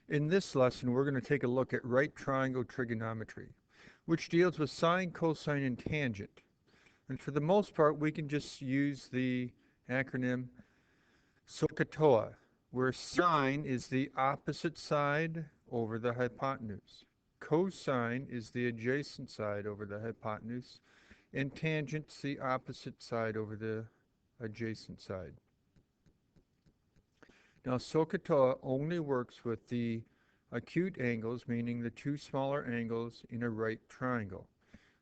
In this lesson, we're going to take a look at right triangle trigonometry, which deals with sine, cosine, and tangent. And for the most part, we can just use the acronym SOHCAHTOA, where sine is the opposite side over the hypotenuse. Cosine is the adjacent side over the hypotenuse, and tangent's the opposite side over the adjacent side. Now, SOHCAHTOA only works with the acute angles, meaning the two smaller angles in a right triangle.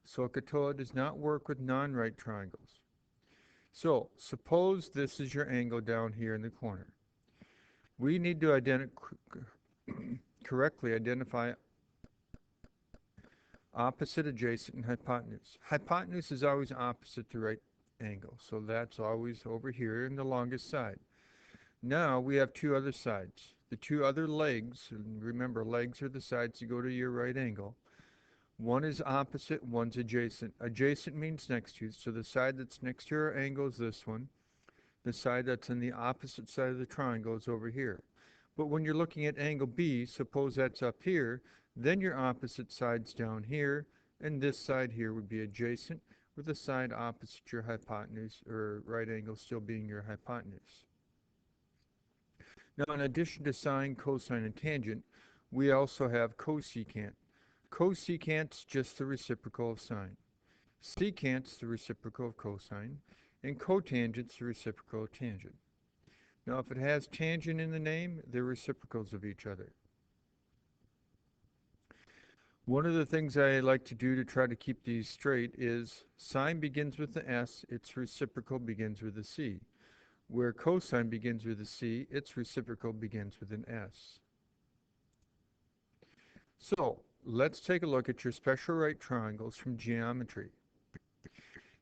SOHCAHTOA does not work with non-right triangles. So, suppose this is your angle down here in the corner. We need to correctly identify opposite, adjacent, and hypotenuse. Hypotenuse is always opposite the right angle, so that's always over here in the longest side. Now we have two other sides. The two other legs, and remember legs are the sides that go to your right angle. One is opposite, one's adjacent. Adjacent means next to, so the side that's next to our angle is this one. The side that's on the opposite side of the triangle is over here. But when you're looking at angle B, suppose that's up here, then your opposite side's down here, and this side here would be adjacent, with the side opposite your hypotenuse, or right angle still being your hypotenuse. Now, in addition to sine, cosine, and tangent, we also have cosecant. Cosecant's just the reciprocal of sine. Secant's the reciprocal of cosine, and cotangent's the reciprocal of tangent. Now, if it has tangent in the name, they're reciprocals of each other. One of the things I like to do to try to keep these straight is sine begins with the S, its reciprocal begins with a C. Where cosine begins with a C, its reciprocal begins with an S. So, let's take a look at your special right triangles from geometry.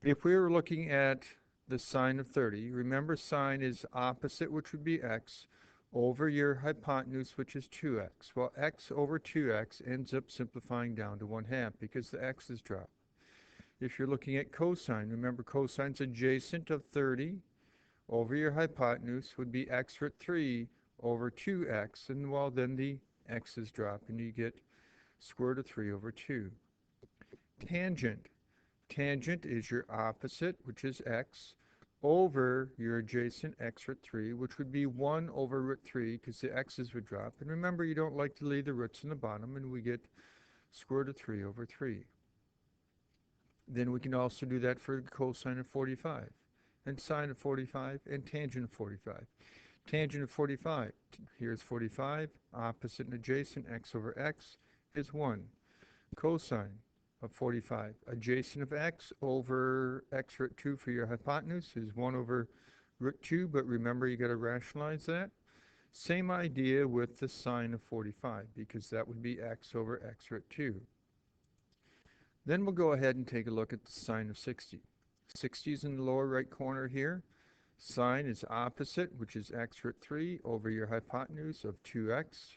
If we were looking at the sine of 30, remember sine is opposite, which would be x, over your hypotenuse, which is 2x. Well, x over 2x ends up simplifying down to 1/2 because the x's drop. If you're looking at cosine, remember cosine's adjacent of 30 over your hypotenuse would be x root 3 over 2x, and well, then the x's drop and you get square root of 3 over 2. Tangent. Tangent is your opposite, which is x, over your adjacent x root 3, which would be 1 over root 3 because the x's would drop. And remember, you don't like to leave the roots in the bottom, and we get square root of 3 over 3. Then we can also do that for cosine of 45, and sine of 45, and tangent of 45. Tangent of 45, here's 45, opposite and adjacent, x over x is 1. Cosine of 45, adjacent of x over x root 2 for your hypotenuse is 1 over root 2, but remember you got to rationalize that. Same idea with the sine of 45, because that would be x over x root 2. Then we'll go ahead and take a look at the sine of 60. 60 is in the lower right corner here. Sine is opposite, which is x root 3 over your hypotenuse of 2x.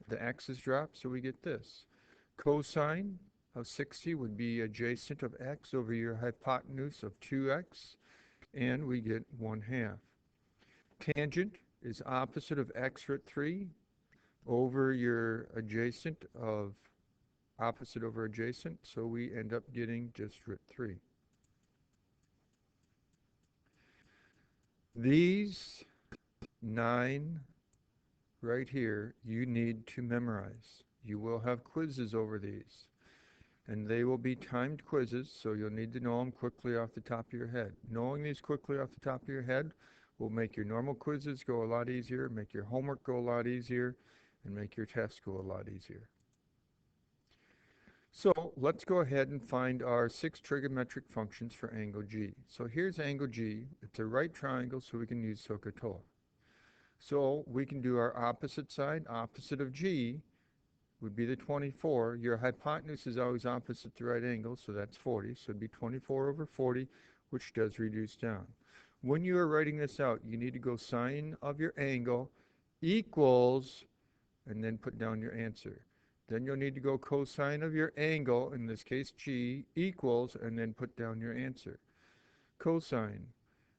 The x's drop, so we get this. Cosine of 60 would be adjacent of x over your hypotenuse of 2x, and we get 1/2. Tangent is opposite of x root 3 over your adjacent of opposite over adjacent, so we end up getting just root 3. These 9 right here you need to memorize. You will have quizzes over these, and they will be timed quizzes, so you'll need to know them quickly off the top of your head. Knowing these quickly off the top of your head will make your normal quizzes go a lot easier, make your homework go a lot easier, and make your tests go a lot easier. So let's go ahead and find our 6 trigonometric functions for angle G. So here's angle G. It's a right triangle, so we can use SOHCAHTOA. So we can do our opposite side. Opposite of G would be the 24. Your hypotenuse is always opposite the right angle, so that's 40. So it'd be 24 over 40, which does reduce down. When you are writing this out, you need to go sine of your angle equals, and then put down your answer. Then you'll need to go cosine of your angle, in this case G, equals, and then put down your answer. Cosine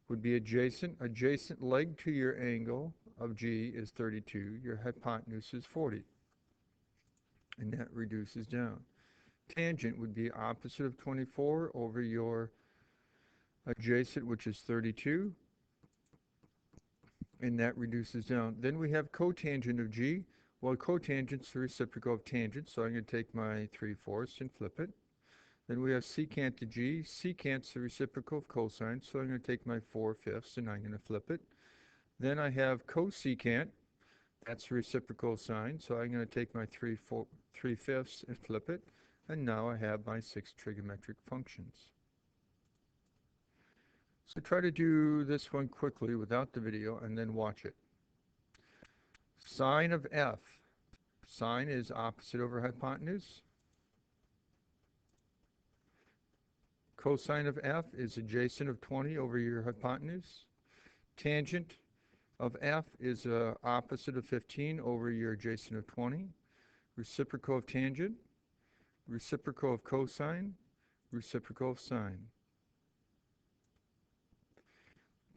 would be adjacent leg to your angle of g is 32, your hypotenuse is 40, and that reduces down. Tangent would be opposite of 24 over your adjacent, which is 32, and that reduces down. Then we have cotangent of g. Well, cotangent's the reciprocal of tangent, so I'm going to take my 3/4 and flip it. Then we have secant to g. Secant's the reciprocal of cosine, so I'm going to take my 4/5 and I'm going to flip it. Then I have cosecant. That's the reciprocal of sine, so I'm going to take my 3/5 and flip it. And now I have my 6 trigonometric functions. So try to do this one quickly without the video and then watch it. Sine of f. Sine is opposite over hypotenuse. Cosine of f is adjacent of 20 over your hypotenuse. Tangent of f is opposite of 15 over your adjacent of 20. Reciprocal of tangent. Reciprocal of cosine. Reciprocal of sine.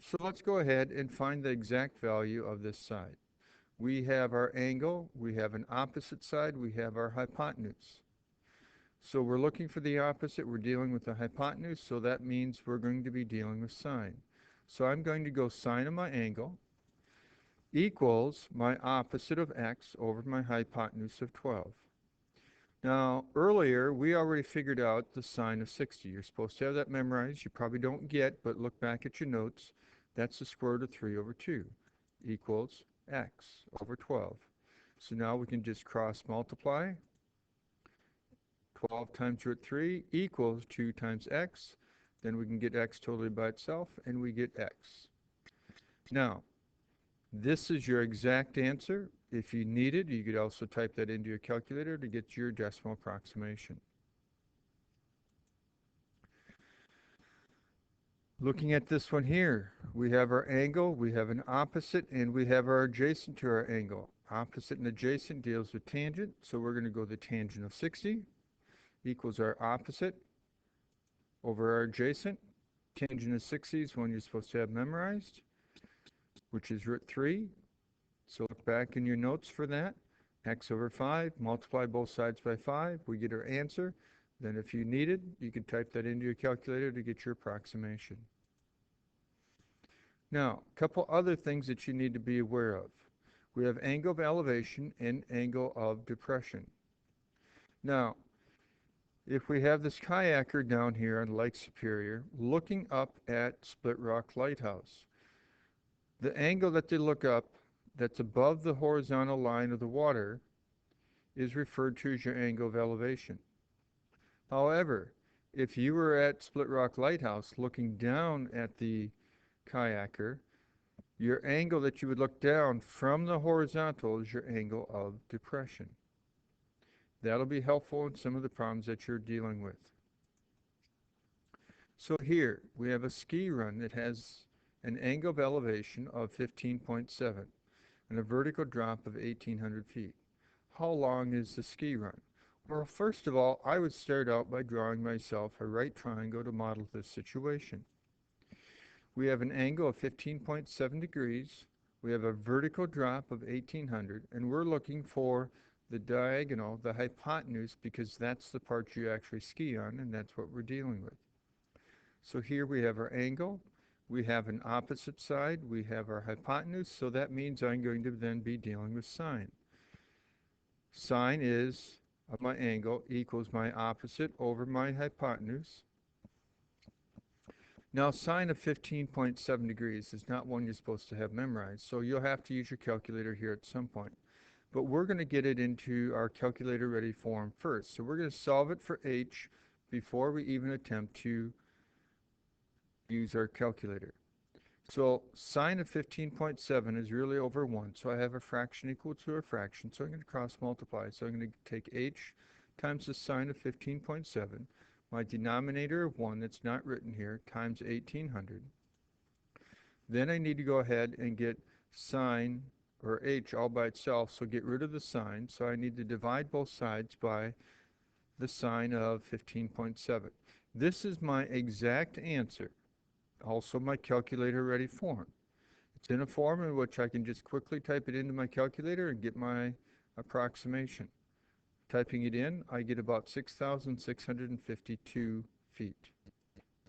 So let's go ahead and find the exact value of this side. We have our angle, we have an opposite side, we have our hypotenuse. So we're looking for the opposite, we're dealing with the hypotenuse, so that means we're going to be dealing with sine. So I'm going to go sine of my angle equals my opposite of x over my hypotenuse of 12. Now, earlier, we already figured out the sine of 60. You're supposed to have that memorized. You probably don't get, but look back at your notes. That's the square root of 3 over 2 equals x over 12. So now we can just cross multiply. 12 times root 3 equals 2 times x. Then we can get x totally by itself, and we get x. Now, this is your exact answer. If you need it, you could also type that into your calculator to get your decimal approximation. Looking at this one here, we have our angle, we have an opposite, and we have our adjacent to our angle. Opposite and adjacent deals with tangent, so we're going to go the tangent of 60 equals our opposite over our adjacent. Tangent of 60 is one you're supposed to have memorized, which is root 3. So look back in your notes for that. X over 5, multiply both sides by 5, we get our answer. Then if you need it, you can type that into your calculator to get your approximation. Now, a couple other things that you need to be aware of. We have angle of elevation and angle of depression. Now, if we have this kayaker down here on Lake Superior looking up at Split Rock Lighthouse, the angle that they look up that's above the horizontal line of the water is referred to as your angle of elevation. However, if you were at Split Rock Lighthouse looking down at the kayaker, your angle that you would look down from the horizontal is your angle of depression. That'll be helpful in some of the problems that you're dealing with. So here we have a ski run that has an angle of elevation of 15.7 and a vertical drop of 1,800 feet. How long is the ski run? Well, first of all, I would start out by drawing myself a right triangle to model this situation. We have an angle of 15.7 degrees. We have a vertical drop of 1,800, and we're looking for the diagonal, the hypotenuse, because that's the part you actually ski on, and that's what we're dealing with. So here we have our angle. We have an opposite side. We have our hypotenuse, so that means I'm going to then be dealing with sine. Sine is of my angle equals my opposite over my hypotenuse. Now, sine of 15.7 degrees is not one you're supposed to have memorized, so you'll have to use your calculator here at some point. But we're going to get it into our calculator-ready form first. So we're going to solve it for h before we even attempt to use our calculator. So sine of 15.7 is really over 1, so I have a fraction equal to a fraction, so I'm going to cross multiply. So I'm going to take h times the sine of 15.7, my denominator of 1 that's not written here, times 1,800. Then I need to go ahead and get sine, or h, all by itself, so get rid of the sine. So I need to divide both sides by the sine of 15.7. This is my exact answer, also my calculator-ready form. It's in a form in which I can just quickly type it into my calculator and get my approximation. Typing it in, I get about 6,652 feet.